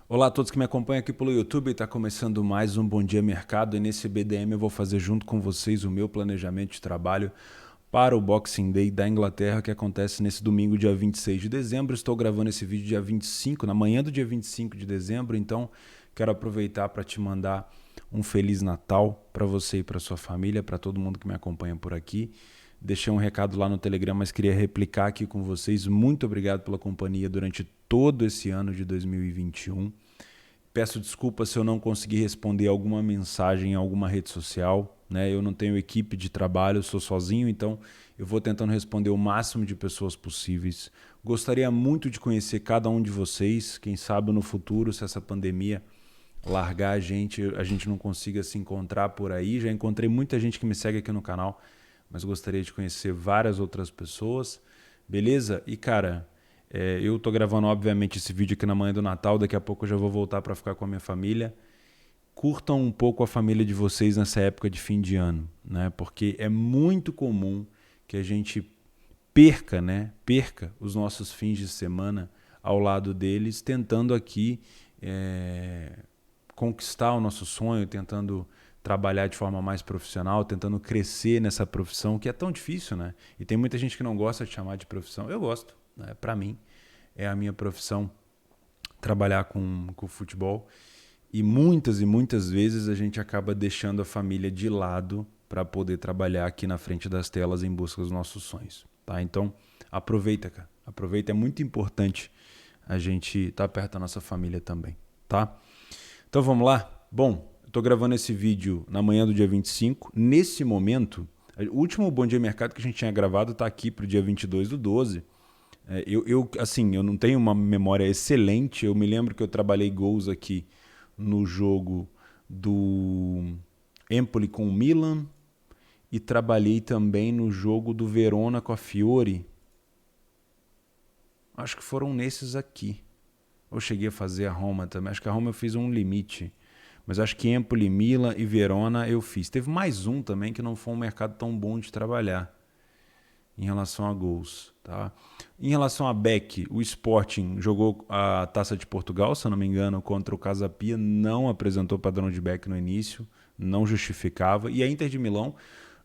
Olá a todos que me acompanham aqui pelo YouTube, está começando mais um Bom Dia Mercado e nesse BDM eu vou fazer junto com vocês o meu planejamento de trabalho para o Boxing Day da Inglaterra que acontece nesse domingo, dia 26 de dezembro. Estou gravando esse vídeo dia 25, na manhã do dia 25 de dezembro, então quero aproveitar para te mandar um Feliz Natal para você e para sua família, para todo mundo que me acompanha por aqui. Deixei um recado lá no Telegram, mas queria replicar aqui com vocês. Muito obrigado pela companhia durante todo esse ano de 2021. Peço desculpas se eu não conseguir responder alguma mensagem em alguma rede social, né? Eu não tenho equipe de trabalho, eu sou sozinho, então eu vou tentando responder o máximo de pessoas possíveis. Gostaria muito de conhecer cada um de vocês, quem sabe no futuro, se essa pandemia largar a gente não consiga se encontrar por aí. Já encontrei muita gente que me segue aqui no canal, mas gostaria de conhecer várias outras pessoas, beleza? E cara, eu tô gravando obviamente esse vídeo aqui na manhã do Natal, daqui a pouco eu já vou voltar para ficar com a minha família. Curtam um pouco a família de vocês nessa época de fim de ano, né? Porque é muito comum que a gente perca, né? Perca os nossos fins de semana ao lado deles, tentando aqui conquistar o nosso sonho, tentando trabalhar de forma mais profissional, tentando crescer nessa profissão que é tão difícil, né? E tem muita gente que não gosta de chamar de profissão. Eu gosto, né? Para mim é a minha profissão trabalhar com futebol e muitas vezes a gente acaba deixando a família de lado para poder trabalhar aqui na frente das telas em busca dos nossos sonhos, tá? Então aproveita, cara. Aproveita, é muito importante a gente estar perto da nossa família também, tá? Então vamos lá? Bom, eu estou gravando esse vídeo na manhã do dia 25. Nesse momento, o último Bom Dia Mercado que a gente tinha gravado está aqui para o dia 22/12. Eu não tenho uma memória excelente. Eu me lembro que eu trabalhei gols aqui no jogo do Empoli com o Milan e trabalhei também no jogo do Verona com a Fiore. Acho que foram nesses aqui. Eu cheguei a fazer a Roma também. Acho que a Roma eu fiz um limite. Mas acho que Empoli, Milan e Verona eu fiz. Teve mais um também que não foi um mercado tão bom de trabalhar em relação a gols. Tá? Em relação a Beck, o Sporting jogou a Taça de Portugal, se eu não me engano, contra o Casa Pia. Não apresentou padrão de Beck no início. Não justificava. E a Inter de Milão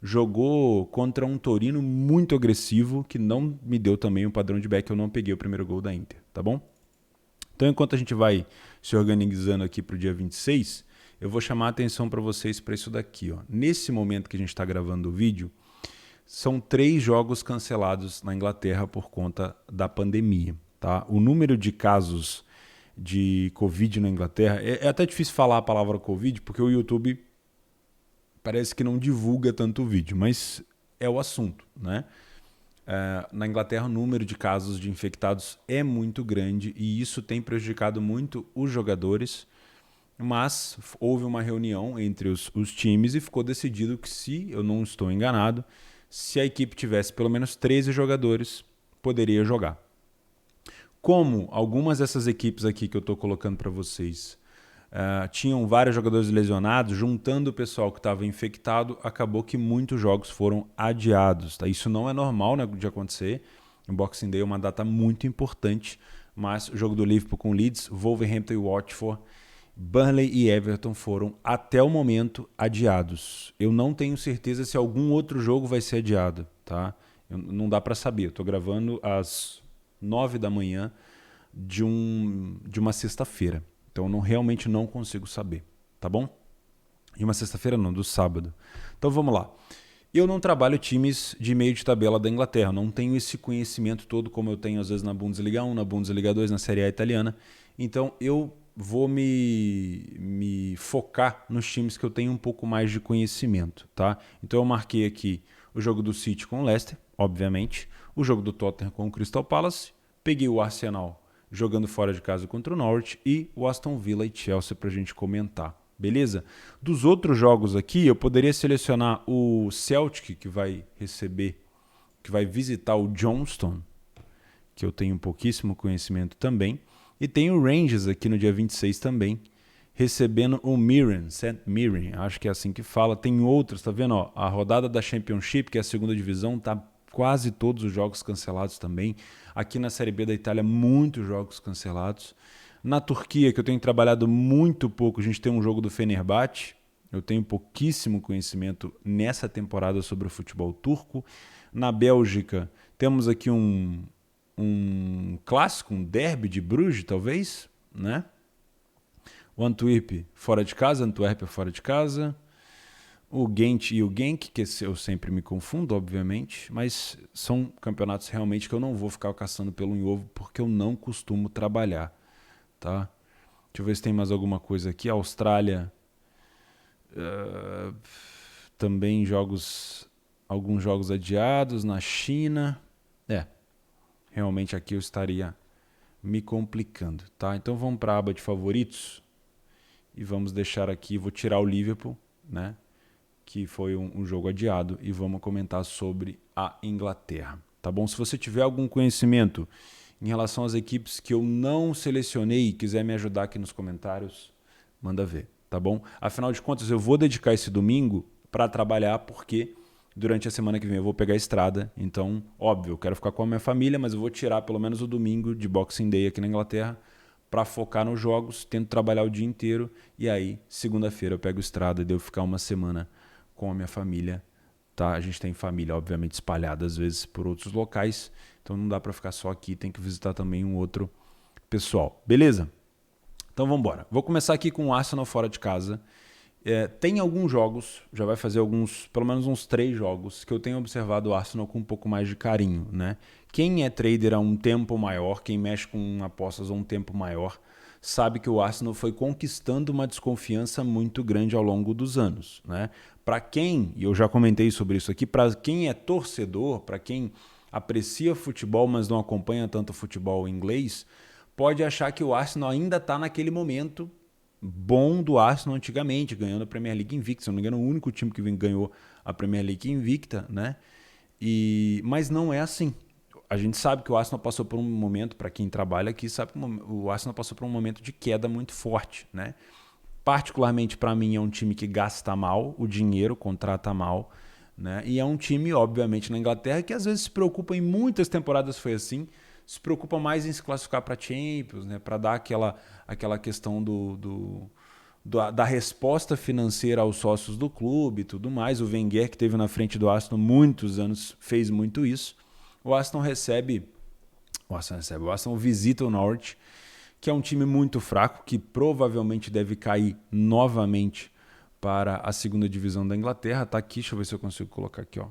jogou contra um Torino muito agressivo, que não me deu também o padrão de Beck. Eu não peguei o primeiro gol da Inter. Tá bom? Então, enquanto a gente vai se organizando aqui para o dia 26, eu vou chamar a atenção para vocês para isso daqui. Ó. Nesse momento que a gente está gravando o vídeo, são 3 jogos cancelados na Inglaterra por conta da pandemia. Tá? O número de casos de Covid na Inglaterra, é até difícil falar a palavra Covid, porque o YouTube parece que não divulga tanto o vídeo, mas é o assunto, né? Na Inglaterra, o número de casos de infectados é muito grande e isso tem prejudicado muito os jogadores, mas houve uma reunião entre os times e ficou decidido que, se eu não estou enganado, se a equipe tivesse pelo menos 13 jogadores, poderia jogar. Como algumas dessas equipes aqui que eu estou colocando para vocês tinham vários jogadores lesionados, juntando o pessoal que estava infectado, acabou que muitos jogos foram adiados. Tá? Isso não é normal, né, de acontecer. O Boxing Day é uma data muito importante, mas o jogo do Liverpool com Leeds, Wolverhampton e Watford, Burnley e Everton foram, até o momento, adiados. Eu não tenho certeza se algum outro jogo vai ser adiado. Tá? Não dá para saber. Eu estou gravando às 9 da manhã de uma sexta-feira. Então eu realmente não consigo saber, tá bom? E uma sexta-feira não, do sábado. Então vamos lá. Eu não trabalho times de meio de tabela da Inglaterra, não tenho esse conhecimento todo como eu tenho às vezes na Bundesliga 1, na Bundesliga 2, na Série A italiana. Então eu vou me focar nos times que eu tenho um pouco mais de conhecimento, tá? Então eu marquei aqui o jogo do City com o Leicester, obviamente, o jogo do Tottenham com o Crystal Palace, peguei o Arsenal jogando fora de casa contra o Norwich e o Aston Villa e Chelsea para a gente comentar, beleza? Dos outros jogos aqui, eu poderia selecionar o Celtic, que vai visitar o Johnston, que eu tenho pouquíssimo conhecimento também, e tem o Rangers aqui no dia 26 também, recebendo o Mirren, St. Mirren, acho que é assim que fala. Tem outros, tá vendo? Ó, a rodada da Championship, que é a segunda divisão, tá quase todos os jogos cancelados também. Aqui na Série B da Itália, muitos jogos cancelados. Na Turquia, que eu tenho trabalhado muito pouco, a gente tem um jogo do Fenerbahçe. Eu tenho pouquíssimo conhecimento nessa temporada sobre o futebol turco. Na Bélgica, temos aqui um clássico, um derby de Bruges, talvez, né? O Antwerp fora de casa, Antuérpia fora de casa. O Ghent e o Genk, que eu sempre me confundo, obviamente, mas são campeonatos realmente que eu não vou ficar caçando pelo em ovo porque eu não costumo trabalhar, tá? Deixa eu ver se tem mais alguma coisa aqui. A Austrália, também alguns jogos adiados. Na China, realmente aqui eu estaria me complicando, tá? Então vamos para a aba de favoritos e vamos deixar aqui, vou tirar o Liverpool, né? Que foi um jogo adiado, e vamos comentar sobre a Inglaterra, tá bom? Se você tiver algum conhecimento em relação às equipes que eu não selecionei e quiser me ajudar aqui nos comentários, manda ver, tá bom? Afinal de contas, eu vou dedicar esse domingo para trabalhar, porque durante a semana que vem eu vou pegar a estrada, então, óbvio, eu quero ficar com a minha família, mas eu vou tirar pelo menos o domingo de Boxing Day aqui na Inglaterra para focar nos jogos, tento trabalhar o dia inteiro, e aí, segunda-feira eu pego a estrada e devo ficar uma semana com a minha família, tá? A gente tem família, obviamente, espalhada às vezes por outros locais, então não dá para ficar só aqui, tem que visitar também um outro pessoal, beleza? Então vamos embora. Vou começar aqui com o Arsenal fora de casa. Tem alguns jogos, já vai fazer pelo menos uns 3 jogos, que eu tenho observado o Arsenal com um pouco mais de carinho, né? Quem é trader há um tempo maior, quem mexe com apostas há um tempo maior, sabe que o Arsenal foi conquistando uma desconfiança muito grande ao longo dos anos, né? Para quem, e eu já comentei sobre isso aqui, para quem é torcedor, para quem aprecia futebol, mas não acompanha tanto futebol inglês, pode achar que o Arsenal ainda está naquele momento bom do Arsenal antigamente, ganhando a Premier League invicta. Se não me engano, o único time que ganhou a Premier League invicta, né? Mas não é assim. A gente sabe que o Arsenal passou por um momento, para quem trabalha aqui, sabe que o Arsenal passou por um momento de queda muito forte, né? Particularmente para mim é um time que gasta mal o dinheiro, contrata mal, né? E é um time, obviamente, na Inglaterra que às vezes se preocupa, em muitas temporadas foi assim, se preocupa mais em se classificar para Champions, né? Para dar aquela questão da resposta financeira aos sócios do clube e tudo mais. O Wenger, que teve na frente do Arsenal muitos anos, fez muito isso. O Arsenal visita o Norwich, que é um time muito fraco, que provavelmente deve cair novamente para a segunda divisão da Inglaterra. Tá aqui, deixa eu ver se eu consigo colocar aqui, ó.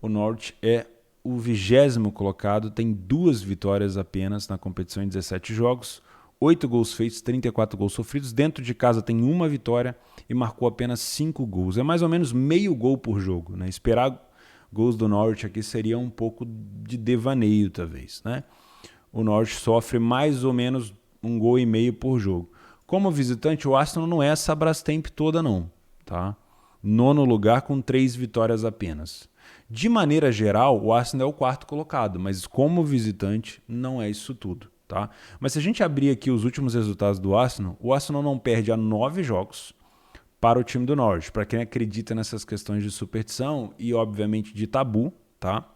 O Norwich é o 20º colocado, tem 2 vitórias apenas na competição em 17 jogos, 8 gols feitos, 34 gols sofridos. Dentro de casa tem 1 vitória e marcou apenas 5 gols. É mais ou menos meio gol por jogo, né? Esperar gols do Norwich aqui seria um pouco de devaneio, talvez, né? O Norwich sofre mais ou menos 1,5 gols por jogo. Como visitante, o Arsenal não é essa Brastemp toda, não, tá? 9º lugar com 3 vitórias apenas. De maneira geral, o Arsenal é o 4º colocado, mas como visitante não é isso tudo, tá? Mas se a gente abrir aqui os últimos resultados do Arsenal, o Arsenal não perde há 9 jogos para o time do Norwich. Para quem acredita nessas questões de superstição e, obviamente, de tabu, tá?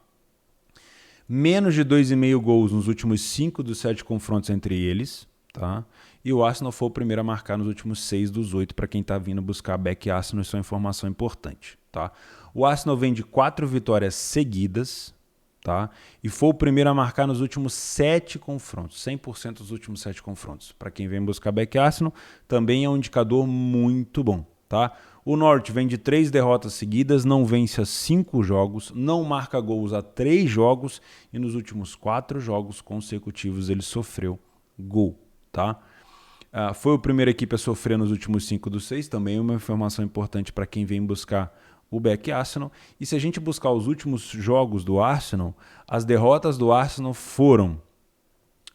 Menos de 2,5 gols nos últimos 5 dos 7 confrontos entre eles, tá? E o Arsenal foi o primeiro a marcar nos últimos 6 dos 8, para quem está vindo buscar back Arsenal, isso é uma informação importante, tá? O Arsenal vem de 4 vitórias seguidas, tá? E foi o primeiro a marcar nos últimos 7 confrontos, 100% dos últimos 7 confrontos. Para quem vem buscar back Arsenal, também é um indicador muito bom, tá? O Norwich vem de 3 derrotas seguidas, não vence há 5 jogos, não marca gols há 3 jogos e nos últimos 4 jogos consecutivos ele sofreu gol, tá? Foi a primeira equipe a sofrer nos últimos 5 dos 6, também uma informação importante para quem vem buscar o back Arsenal. E se a gente buscar os últimos jogos do Arsenal, as derrotas do Arsenal foram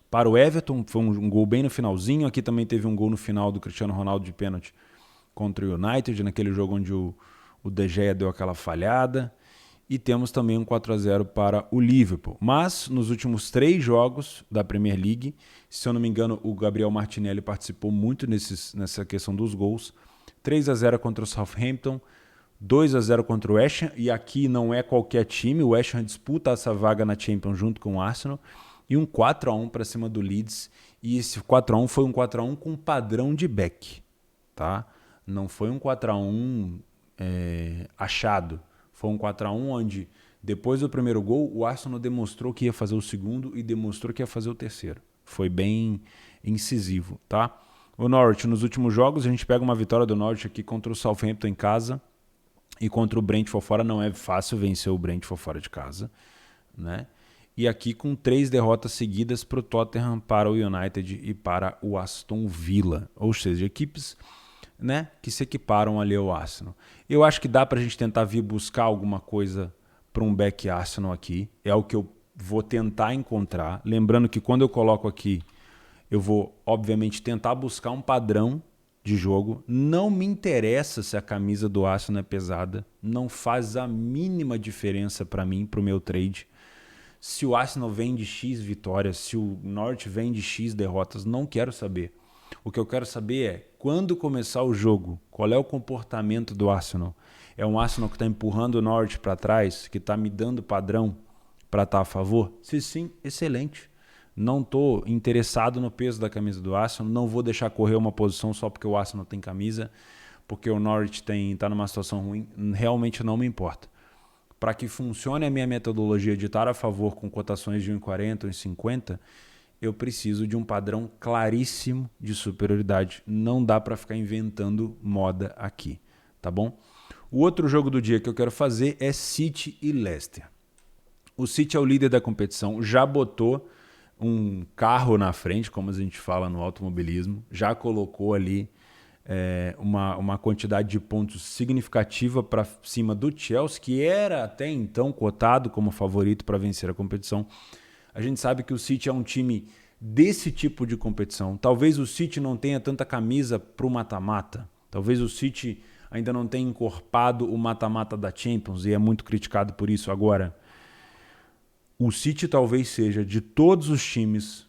para o Everton, foi um gol bem no finalzinho, aqui também teve um gol no final do Cristiano Ronaldo de pênalti contra o United, naquele jogo onde o De Gea deu aquela falhada. E temos também um 4-0 para o Liverpool. Mas nos últimos 3 jogos da Premier League, se eu não me engano, o Gabriel Martinelli participou muito nessa questão dos gols. 3-0 contra o Southampton, 2-0 contra o West Ham, e aqui não é qualquer time, o West Ham disputa essa vaga na Champions junto com o Arsenal, e um 4-1 para cima do Leeds, E esse 4x1 foi um 4x1 com padrão de Beck, tá? Não foi um 4x1 achado. Foi um 4x1 onde, depois do primeiro gol, o Arsenal demonstrou que ia fazer o segundo e demonstrou que ia fazer o terceiro. Foi bem incisivo, tá? O Norwich, nos últimos jogos, a gente pega uma vitória do Norwich aqui contra o Southampton em casa e contra o Brentford fora. Não é fácil vencer o Brentford fora de casa, né? E aqui com 3 derrotas seguidas para o Tottenham, para o United e para o Aston Villa. Ou seja, equipes, né, que se equiparam ali ao Arsenal. Eu acho que dá para a gente tentar vir buscar alguma coisa para um back Arsenal aqui. É o que eu vou tentar encontrar. Lembrando que quando eu coloco aqui, eu vou, obviamente, tentar buscar um padrão de jogo. Não me interessa se a camisa do Arsenal é pesada. Não faz a mínima diferença para mim, para o meu trade. Se o Arsenal vem de X vitórias, se o Norwich vem de X derrotas, não quero saber. O que eu quero saber é, quando começar o jogo, qual é o comportamento do Arsenal? É um Arsenal que está empurrando o Norwich para trás, que está me dando padrão para estar a favor? Se sim, excelente. Não estou interessado no peso da camisa do Arsenal, não vou deixar correr uma posição só porque o Arsenal tem camisa, porque o Norwich está numa situação ruim, realmente não me importa. Para que funcione a minha metodologia de estar a favor com cotações de 1,40, 1,50, eu preciso de um padrão claríssimo de superioridade. Não dá para ficar inventando moda aqui, tá bom? O outro jogo do dia que eu quero fazer é City e Leicester. O City é o líder da competição, já botou um carro na frente, como a gente fala no automobilismo, já colocou ali uma quantidade de pontos significativa para cima do Chelsea, que era até então cotado como favorito para vencer a competição. A gente sabe que o City é um time desse tipo de competição. Talvez o City não tenha tanta camisa para o mata-mata. Talvez o City ainda não tenha encorpado o mata-mata da Champions e é muito criticado por isso. Agora, o City talvez seja, de todos os times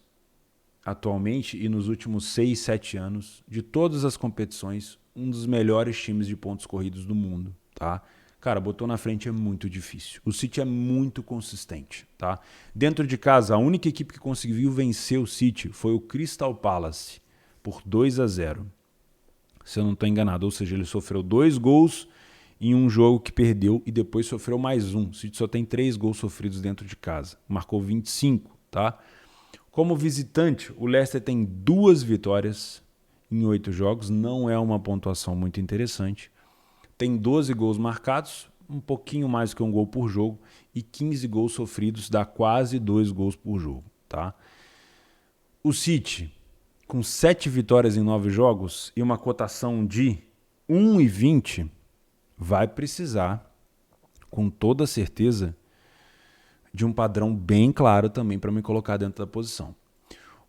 atualmente e nos últimos 6, 7 anos, de todas as competições, um dos melhores times de pontos corridos do mundo, tá? Cara, botou na frente é muito difícil. O City é muito consistente, tá? Dentro de casa, a única equipe que conseguiu vencer o City foi o Crystal Palace por 2-0. Se eu não estou enganado, ou seja, ele sofreu 2 gols em um jogo que perdeu e depois sofreu mais um. O City só tem 3 gols sofridos dentro de casa. Marcou 25, tá? Como visitante, o Leicester tem 2 vitórias em 8 jogos, não é uma pontuação muito interessante. Tem 12 gols marcados, um pouquinho mais que um gol por jogo, e 15 gols sofridos, dá quase 2 gols por jogo, tá? O City, com 7 vitórias em 9 jogos e uma cotação de 1,20, vai precisar, com toda certeza, de um padrão bem claro também para me colocar dentro da posição.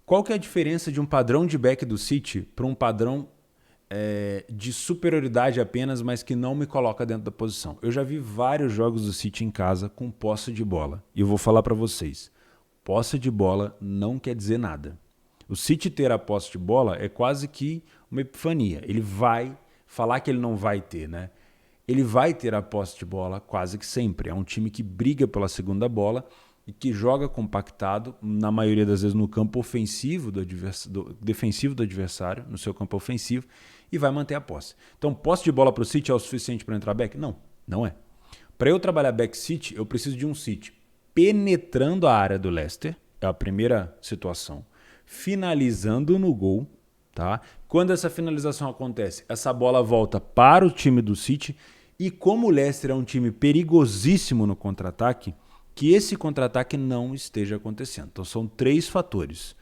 Qual que é a diferença de um padrão de back do City para um padrão de superioridade apenas, mas que não me coloca dentro da posição? Eu já vi vários jogos do City em casa com posse de bola. E eu vou falar para vocês, posse de bola não quer dizer nada. O City ter a posse de bola é quase que uma epifania. Ele vai falar que ele não vai ter, né? Ele vai ter a posse de bola quase que sempre. É um time que briga pela segunda bola e que joga compactado, na maioria das vezes no campo ofensivo defensivo do adversário, no seu campo ofensivo, e vai manter a posse. Então, posse de bola para o City é o suficiente para entrar back? Não, não é. Para eu trabalhar back City, eu preciso de um City penetrando a área do Leicester, é a primeira situação, finalizando no gol, tá? Quando essa finalização acontece, essa bola volta para o time do City. E como o Leicester é um time perigosíssimo no contra-ataque, que esse contra-ataque não esteja acontecendo. Então são 3 fatores: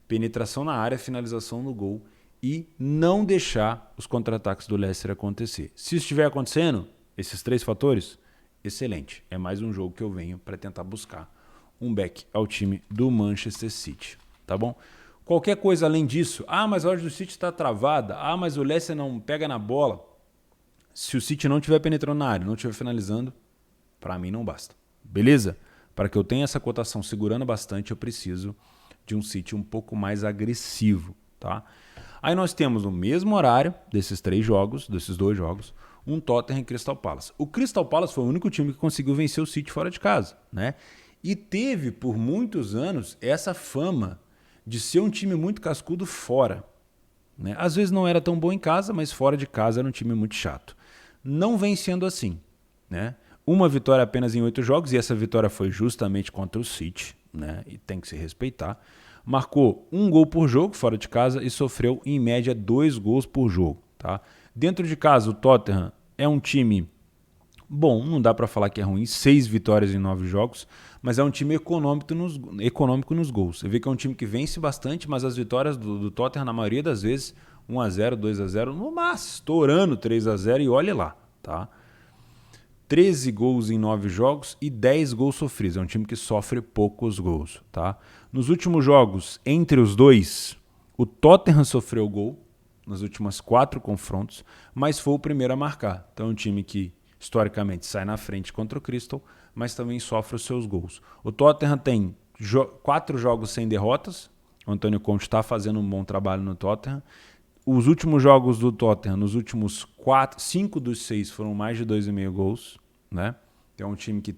penetração na área, finalização no gol e não deixar os contra-ataques do Leicester acontecer. Se estiver acontecendo, esses 3 fatores, excelente. É mais um jogo que eu venho para tentar buscar um back ao time do Manchester City, tá bom? Qualquer coisa além disso, mas a odd do City está travada, mas o Leicester não pega na bola. Se o City não estiver penetrando na área, não estiver finalizando, para mim não basta. Beleza? Para que eu tenha essa cotação segurando bastante, eu preciso de um City um pouco mais agressivo, tá? Aí nós temos no mesmo horário desses 2 jogos, um Tottenham e Crystal Palace. O Crystal Palace foi o único time que conseguiu vencer o City fora de casa, né? E teve por muitos anos essa fama de ser um time muito cascudo fora. Né? Às vezes não era tão bom em casa, mas fora de casa era um time muito chato. Não vem sendo assim. Né? Uma vitória apenas em 8 jogos, e essa vitória foi justamente contra o City, né? E tem que se respeitar. Marcou 1 gol por jogo fora de casa e sofreu em média 2 gols por jogo. Tá? Dentro de casa, o Tottenham é um time bom, não dá para falar que é ruim, 6 vitórias em 9 jogos, mas é um time econômico nos gols. Você vê que é um time que vence bastante, mas as vitórias do Tottenham, na maioria das vezes, 1-0, 2-0, no máximo, estourando 3-0 e olhe lá. Tá? 13 gols em 9 jogos e 10 gols sofridos. É um time que sofre poucos gols. Tá? Nos últimos jogos, entre os dois, o Tottenham sofreu gol nas últimas 4 confrontos, mas foi o primeiro a marcar. Então é um time que, historicamente, sai na frente contra o Crystal, mas também sofre os seus gols. O Tottenham tem 4 jogos sem derrotas. O Antônio Conte está fazendo um bom trabalho no Tottenham. Os últimos jogos do Tottenham, nos últimos 5 dos 6 foram mais de 2,5 gols. Né? É um time que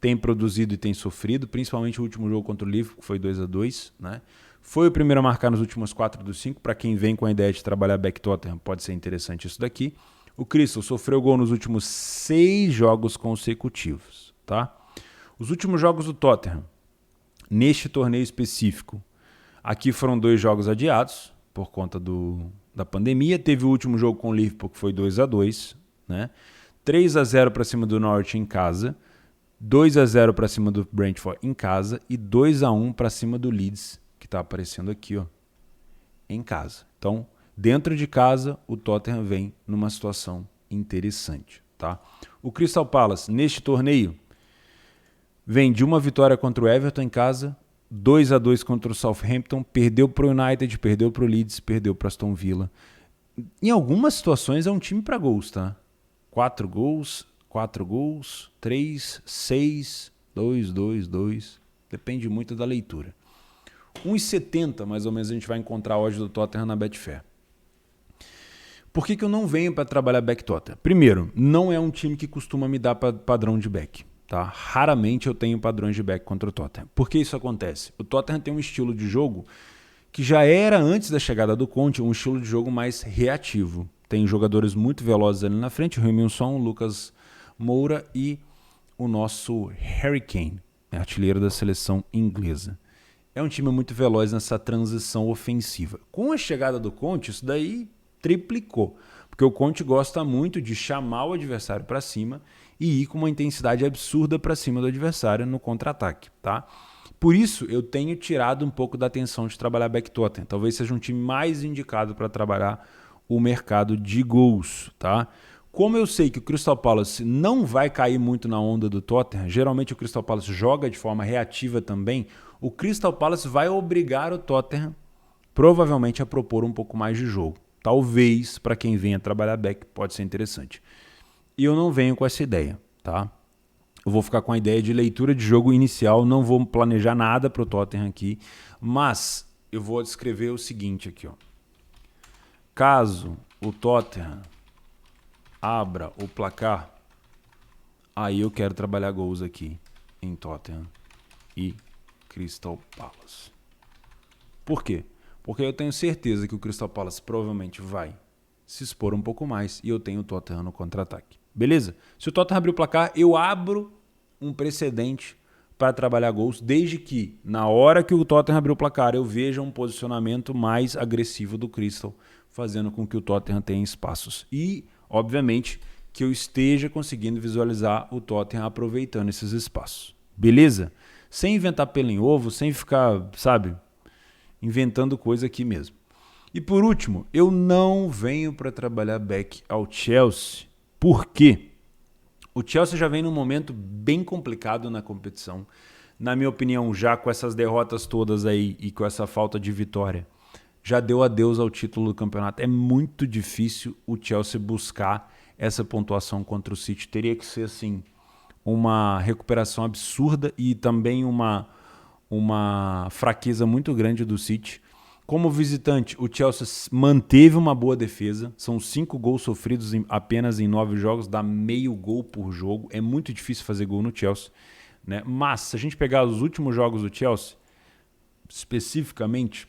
tem produzido e tem sofrido, principalmente o último jogo contra o Liverpool, que foi 2-2. Né? Foi o primeiro a marcar nos últimos 4 dos 5. Para quem vem com a ideia de trabalhar back Tottenham, pode ser interessante isso daqui. O Crystal sofreu gol nos últimos 6 jogos consecutivos. Tá? Os últimos jogos do Tottenham, neste torneio específico, aqui foram 2 jogos adiados, por conta da pandemia. Teve o último jogo com o Liverpool, que foi 2-2. Né? 3-0 para cima do Norwich em casa, 2-0 para cima do Brentford em casa e 2-1 para cima do Leeds, que está aparecendo aqui, ó, em casa. Então, dentro de casa, o Tottenham vem numa situação interessante. Tá? O Crystal Palace, neste torneio, vem de uma vitória contra o Everton em casa, 2-2 contra o Southampton, perdeu para o United, perdeu para o Leeds, perdeu para o Aston Villa. Em algumas situações é um time para gols, tá? 4 gols, 3, 6, 2, 2, 2. Depende muito da leitura. 1,70 mais ou menos a gente vai encontrar hoje do Tottenham na Betfair. Por que eu não venho para trabalhar back Tottenham? Primeiro, não é um time que costuma me dar padrão de back. Tá? Raramente eu tenho padrões de back contra o Tottenham. Por que isso acontece? O Tottenham tem um estilo de jogo que já era, antes da chegada do Conte, um estilo de jogo mais reativo. Tem jogadores muito velozes ali na frente, o Heung-min-son, o Lucas Moura e o nosso Harry Kane, artilheiro da seleção inglesa. É um time muito veloz nessa transição ofensiva. Com a chegada do Conte, isso daí triplicou, porque o Conte gosta muito de chamar o adversário para cima e ir com uma intensidade absurda para cima do adversário no contra-ataque. Tá? Por isso, eu tenho tirado um pouco da atenção de trabalhar back Tottenham. Talvez seja um time mais indicado para trabalhar o mercado de gols. Tá? Como eu sei que o Crystal Palace não vai cair muito na onda do Tottenham, geralmente o Crystal Palace joga de forma reativa também, o Crystal Palace vai obrigar o Tottenham provavelmente a propor um pouco mais de jogo. Talvez, para quem venha trabalhar back, pode ser interessante. E eu não venho com essa ideia, tá? Eu vou ficar com a ideia de leitura de jogo inicial, não vou planejar nada para o Tottenham aqui, mas eu vou descrever o seguinte aqui, ó. Caso o Tottenham abra o placar, aí eu quero trabalhar gols aqui em Tottenham e Crystal Palace. Por quê? Porque eu tenho certeza que o Crystal Palace provavelmente vai se expor um pouco mais e eu tenho o Tottenham no contra-ataque. Beleza? Se o Tottenham abrir o placar, eu abro um precedente para trabalhar gols, desde que na hora que o Tottenham abrir o placar eu veja um posicionamento mais agressivo do Crystal, fazendo com que o Tottenham tenha espaços. E, obviamente, que eu esteja conseguindo visualizar o Tottenham aproveitando esses espaços. Beleza? Sem inventar pelo em ovo, sem ficar, sabe, inventando coisa aqui mesmo. E por último, eu não venho para trabalhar back ao Chelsea. Por quê? O Chelsea já vem num momento bem complicado na competição. Na minha opinião, já com essas derrotas todas aí e com essa falta de vitória, já deu adeus ao título do campeonato. É muito difícil o Chelsea buscar essa pontuação contra o City. Teria que ser assim uma recuperação absurda e também uma fraqueza muito grande do City. Como visitante, o Chelsea manteve uma boa defesa. São 5 gols sofridos apenas em 9 jogos, dá meio gol por jogo. É muito difícil fazer gol no Chelsea, né? Mas, se a gente pegar os últimos jogos do Chelsea, especificamente,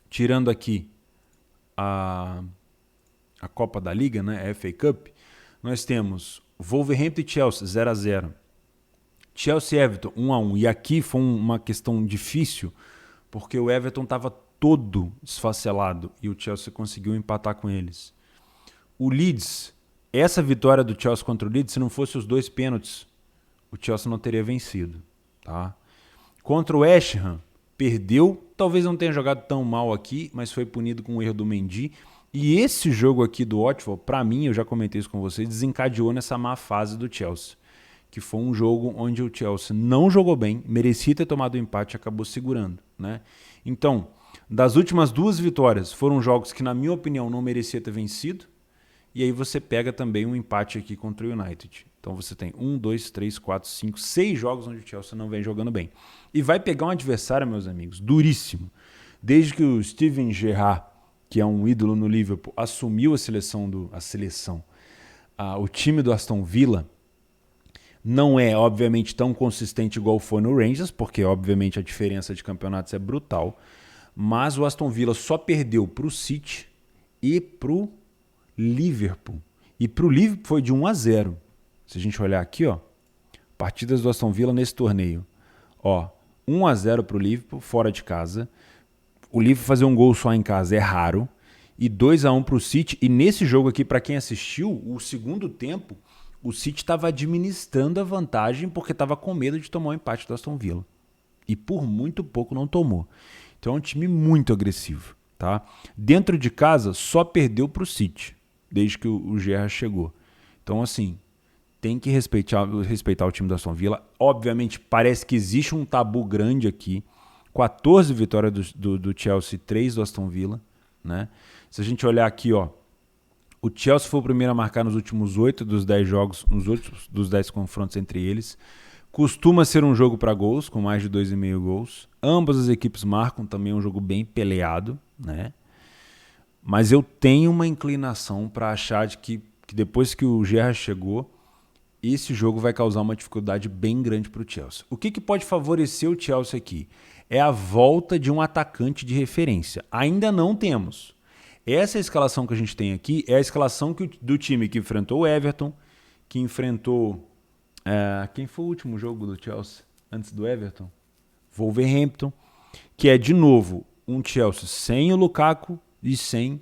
tirando aqui a Copa da Liga, né, a FA Cup, nós temos Wolverhampton e Chelsea 0-0. Chelsea e Everton 1-1. E aqui foi uma questão difícil, porque o Everton estava todo esfacelado e o Chelsea conseguiu empatar com eles. O Leeds, essa vitória do Chelsea contra o Leeds, se não fosse os 2 pênaltis, o Chelsea não teria vencido. Tá? Contra o West Ham, perdeu, talvez não tenha jogado tão mal aqui, mas foi punido com o erro do Mendy. E esse jogo aqui do Watford, para mim, eu já comentei isso com vocês, desencadeou nessa má fase do Chelsea, que foi um jogo onde o Chelsea não jogou bem, merecia ter tomado o empate e acabou segurando. Né? Então, das últimas 2 vitórias, foram jogos que, na minha opinião, não merecia ter vencido, e aí você pega também um empate aqui contra o United. Então você tem 1, 2, 3, 4, 5, 6 jogos onde o Chelsea não vem jogando bem. E vai pegar um adversário, meus amigos, duríssimo. Desde que o Steven Gerrard, que é um ídolo no Liverpool, assumiu o time do Aston Villa, não é, obviamente, tão consistente igual foi no Rangers, porque, obviamente, a diferença de campeonatos é brutal. Mas o Aston Villa só perdeu para o City e para o Liverpool. E para o Liverpool foi de 1-0. Se a gente olhar aqui, ó, partidas do Aston Villa nesse torneio. Ó, 1-0 para o Liverpool, fora de casa. O Liverpool fazer um gol só em casa é raro. E 2-1 para o City. E nesse jogo aqui, para quem assistiu, o segundo tempo, o City estava administrando a vantagem porque estava com medo de tomar o empate do Aston Villa. E por muito pouco não tomou. Então é um time muito agressivo. Tá? Dentro de casa, só perdeu para o City, desde que o Gerrard chegou. Então, assim, tem que respeitar o time da Aston Villa. Obviamente, parece que existe um tabu grande aqui. 14 vitórias do Chelsea, 3 do Aston Villa. Né? Se a gente olhar aqui, ó, o Chelsea foi o primeiro a marcar nos últimos 8 dos 10 jogos, nos 8 dos 10 confrontos entre eles. Costuma ser um jogo para gols, com mais de 2,5 gols. Ambas as equipes marcam, também um jogo bem peleado. Né? Mas eu tenho uma inclinação para achar de que depois que o Gerrard chegou, esse jogo vai causar uma dificuldade bem grande para o Chelsea. O que pode favorecer o Chelsea aqui? É a volta de um atacante de referência. Ainda não temos. Essa escalação que a gente tem aqui é a escalação do time que enfrentou o Everton, que enfrentou... quem foi o último jogo do Chelsea antes do Everton? Wolverhampton, que é, de novo, um Chelsea sem o Lukaku e sem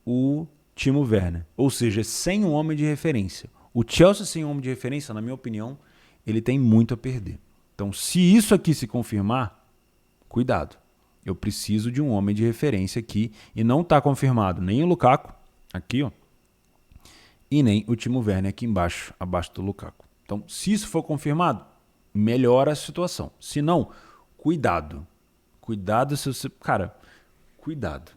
o Timo Werner. Ou seja, sem um homem de referência. O Chelsea sem um homem de referência, na minha opinião, ele tem muito a perder. Então, se isso aqui se confirmar, cuidado. Eu preciso de um homem de referência aqui e não está confirmado nem o Lukaku, aqui, ó, e nem o Timo Werner aqui embaixo, abaixo do Lukaku. Então, se isso for confirmado, melhora a situação. Se não, cuidado. Cuidado se você... Cara, cuidado.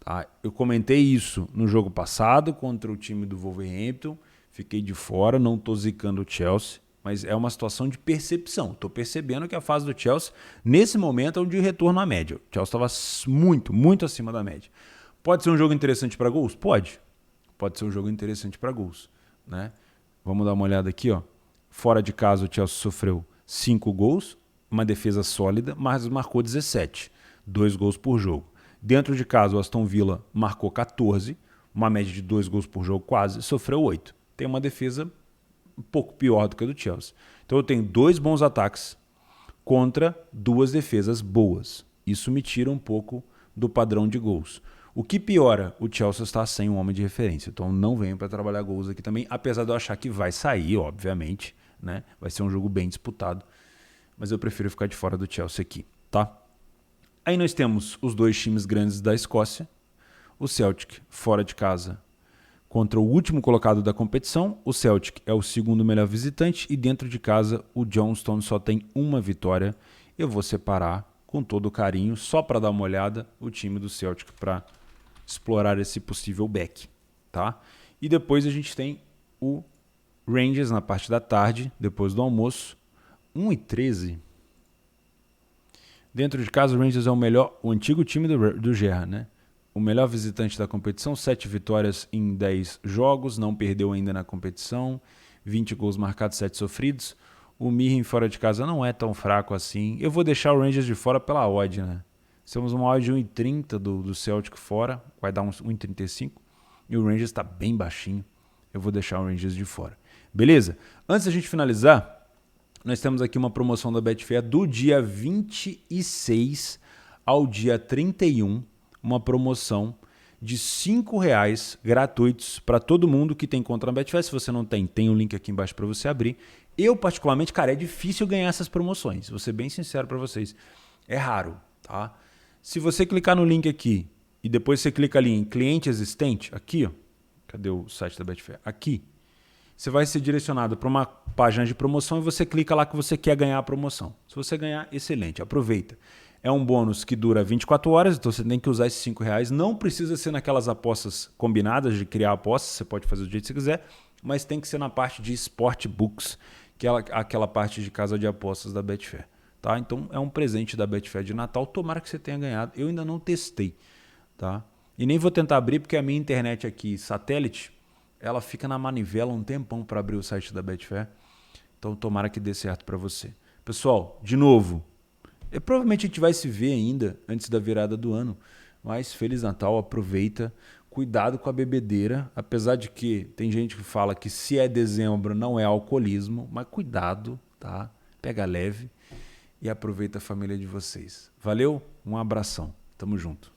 Tá? Eu comentei isso no jogo passado contra o time do Wolverhampton. Fiquei de fora, não estou zicando o Chelsea, mas é uma situação de percepção. Estou percebendo que a fase do Chelsea, nesse momento, é um de retorno à média. O Chelsea estava muito, muito acima da média. Pode ser um jogo interessante para gols? Pode. Pode ser um jogo interessante para gols. Né? Vamos dar uma olhada aqui. Ó. Fora de casa, o Chelsea sofreu 5 gols, uma defesa sólida, mas marcou 17. 2 gols por jogo. Dentro de casa, o Aston Villa marcou 14, uma média de 2 gols por jogo quase, sofreu 8. Tem uma defesa um pouco pior do que a do Chelsea. Então eu tenho 2 bons ataques contra 2 defesas boas. Isso me tira um pouco do padrão de gols. O que piora, o Chelsea está sem um homem de referência. Então não venho para trabalhar gols aqui também, apesar de eu achar que vai sair, obviamente. Né? Vai ser um jogo bem disputado. Mas eu prefiro ficar de fora do Chelsea aqui. Tá? Aí nós temos os 2 times grandes da Escócia. O Celtic, fora de casa, contra o último colocado da competição. O Celtic é o segundo melhor visitante e dentro de casa o Johnstone só tem uma vitória. Eu vou separar com todo o carinho, só para dar uma olhada, o time do Celtic para explorar esse possível back. Tá? E depois a gente tem o Rangers na parte da tarde, depois do almoço, 1h13. Dentro de casa o Rangers é o antigo time do Gerrard, né? O melhor visitante da competição, 7 vitórias em 10 jogos, não perdeu ainda na competição, 20 gols marcados, 7 sofridos. O Mirren fora de casa não é tão fraco assim. Eu vou deixar o Rangers de fora pela odd, né? Temos uma odd de 1,30 do Celtic fora, vai dar uns 1,35. E o Rangers está bem baixinho. Eu vou deixar o Rangers de fora. Beleza? Antes da gente finalizar, nós temos aqui uma promoção da Betfair do dia 26 ao dia 31. Uma promoção de R$5 gratuitos para todo mundo que tem conta na Betfair. Se você não tem, tem um link aqui embaixo para você abrir. Eu, particularmente, cara, é difícil ganhar essas promoções. Vou ser bem sincero para vocês. É raro, tá? Se você clicar no link aqui e depois você clica ali em cliente existente, aqui, ó. Cadê o site da Betfair? Aqui. Você vai ser direcionado para uma página de promoção e você clica lá que você quer ganhar a promoção. Se você ganhar, excelente, aproveita. É um bônus que dura 24 horas, então você tem que usar esses R$5. Não precisa ser naquelas apostas combinadas de criar apostas, você pode fazer do jeito que você quiser, mas tem que ser na parte de Sportbooks, que é aquela parte de casa de apostas da Betfair. Tá? Então é um presente da Betfair de Natal, tomara que você tenha ganhado. Eu ainda não testei, tá? E nem vou tentar abrir porque a minha internet aqui, satélite, ela fica na manivela um tempão para abrir o site da Betfair. Então tomara que dê certo para você. Pessoal, de novo, provavelmente a gente vai se ver ainda antes da virada do ano, mas Feliz Natal, aproveita, cuidado com a bebedeira, apesar de que tem gente que fala que se é dezembro não é alcoolismo, mas cuidado, tá? Pega leve e aproveita a família de vocês. Valeu, um abração, tamo junto.